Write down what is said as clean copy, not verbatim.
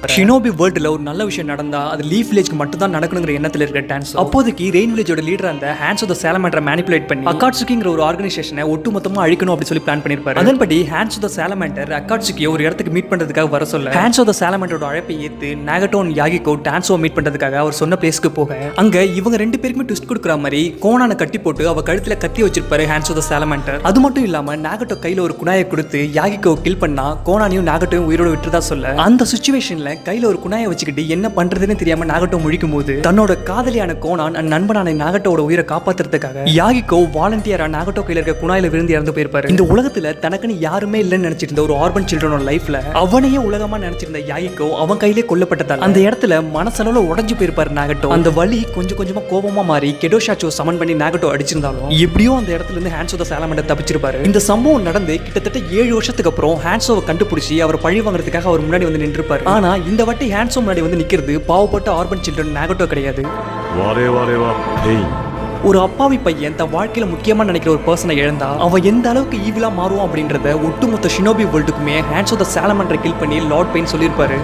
பண்ணிருப்பாரு. ஷினோபி வேர்ல்டுல ஒரு நல்ல விஷயம் நடந்தா அது லீஃப் வில்லேஜ்க்கு மட்டும் தான் நடக்கணுங்கிற எண்ணத்துல இருக்க டான்சோ அப்போதைக்கு ரெயின் வில்லேஜோட லீடர் அந்த ஹேண்ட்ஸ் ஆஃப் தி சாலமண்டரை மேனிபுலேட் பண்ணி அக்காட்சுகிங்கிற ஒரு ஆர்கனைசேஷனை ஒட்டுமொத்தமா அழிக்கணும் அப்படி சொல்லி பிளான் பண்ணிருப்பாரு. அதன்படி ஹேண்ட்ஸ் ஆஃப் தி சாலமண்டர் அக்காட்சுகியை ஒரு இடத்துக்கு மீட் பண்றதுக்காக வர சொல்ல ஹேண்ட்ஸ் ஆஃப் தி சாலமண்டரோட அழைப்பை ஏத்து நாகட்டோ யாகிகோ டான்சோ மீட் பண்றதுக்காக அவர் சொன்ன பிளேஸ்க்கு போக அங்க இவங்க ரெண்டு பேருக்குமே ட்விஸ்ட் கொடுக்குற மாதிரி கோனானை கட்டி போட்டு அவ கழுத்துல கத்தி வச்சிருப்பாரு ஹேண்ட்ஸ் ஆஃப் தி சாலமண்டர். அது மட்டும் இல்லாம நாகட்டோ கையில ஒரு குணாயை கொடுத்து யாகிகோ கில் பண்ணா கோனானையும் நாகட்டோயும் உயிரோட விட்டுறதா சொல்ல அந்த சிச்சுவேஷன்ல கையில ஒரு குணாயை வச்சுக்கிட்டு என்ன பண்றதுன்னு தெரியாம நாகட்டோ முழிக்கும் போது தன்னோட காதலியான கோனான் நண்பனான நாகட்டோட உயிரை காப்பாத்துறதுக்காக யாகிகோ வாலண்டியரா நாகட்டோ கையில இருக்க குணாயில விழுந்து இறந்து போயிருப்பாரு. இந்த உலகத்துல தனக்குன்னு யாருமே இல்லைன்னு நினைச்சிருந்த ஒரு ஆர்பன் சில்ட்ரனோட லைஃப்ல அவனையே உலகமா நினைச்சிருந்த யாகிகோ அவன் கையிலே கொல்லப்பட்டதால் அந்த இடத்துல மனசளவுல உடைஞ்சு போயிருப்பாரு நாகட்டோ. அந்த வலி கொஞ்சம் கொஞ்சமா கோபமா மாறி கெடோஷாச்சோ சமன் பண்ணி நாகட்டோ அடிச்சிருந்தாலும் எப்படியோ அந்த இடத்துல இருந்து ஹேண்ட்ஸ் ஆஃப் தி சாலமண்டர் தப்பிச்சிருப்பாரு. இந்த சம்பவம் நடந்து கிட்டத்தட்ட 7 வருஷத்துக்கு அப்புறம் ஹேண்ட்ஸோவை கண்டுபிடிச்சி அவர் பழி வாங்குறதுக்காக அவர் முன்னாடி வந்து நின்றுப்பாரு. ஆனா இந்த வாட்டி ஹேண்ட்ஸோ முன்னாடி வந்து நிக்கிறது பாவப்பட்ட ஆர்பன் சில்ட்ரன் நாகட்டோ கிடையாது. ஒரு அப்பாவி பையன் தன் வாழ்க்கையில முக்கியமா நினைக்கிற ஒரு பர்சனை இழந்தா அவன் எந்த அளவுக்கு ஈவிலா மாறுவான் அப்படின்றத ஒட்டுமொத்த ஷினோபி வேர்ல்டுக்குமே ஹேண்ட்ஸ் ஆஃப் தி சாலமண்டரை கில் பண்ணி லார்ட் பெயின் சொல்லியிருப்பாரு.